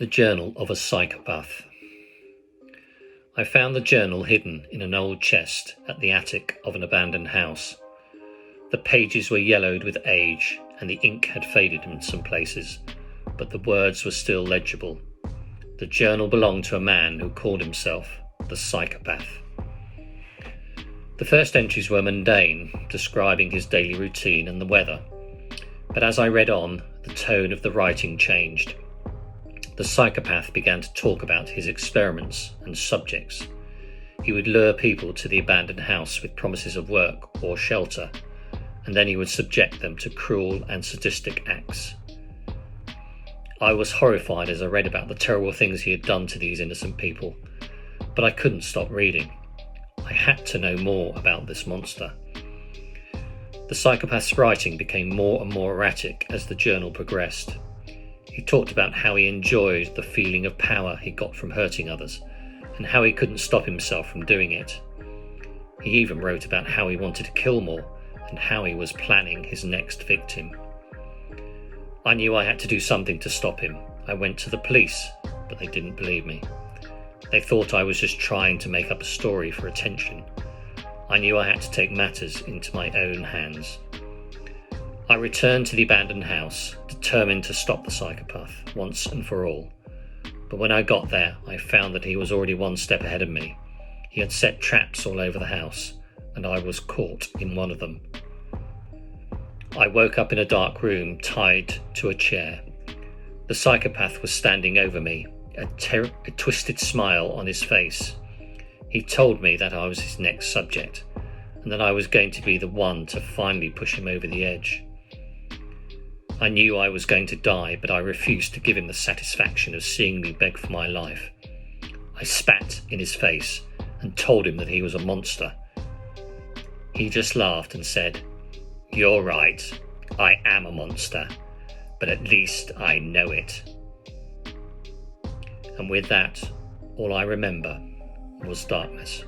The Journal of a Psychopath. I found the journal hidden in an old chest at the attic of an abandoned house. The pages were yellowed with age and the ink had faded in some places, but the words were still legible. The journal belonged to a man who called himself the Psychopath. The first entries were mundane, describing his daily routine and the weather, but as I read on, the tone of the writing changed. The Psychopath began to talk about his experiments and subjects. He would lure people to the abandoned house with promises of work or shelter, and then he would subject them to cruel and sadistic acts. I was horrified as I read about the terrible things he had done to these innocent people, but I couldn't stop reading. I had to know more about this monster. The Psychopath's writing became more and more erratic as the journal progressed. He talked about how he enjoyed the feeling of power he got from hurting others, and how he couldn't stop himself from doing it. He even wrote about how he wanted to kill more, and how he was planning his next victim. I knew I had to do something to stop him. I went to the police, but they didn't believe me. They thought I was just trying to make up a story for attention. I knew I had to take matters into my own hands. I returned to the abandoned house, determined to stop the Psychopath once and for all. But when I got there, I found that he was already one step ahead of me. He had set traps all over the house, and I was caught in one of them. I woke up in a dark room, tied to a chair. The Psychopath was standing over me, a twisted smile on his face. He told me that I was his next subject, and that I was going to be the one to finally push him over the edge. I knew I was going to die, but I refused to give him the satisfaction of seeing me beg for my life. I spat in his face and told him that he was a monster. He just laughed and said, "You're right, I am a monster, but at least I know it." And with that, all I remember was darkness.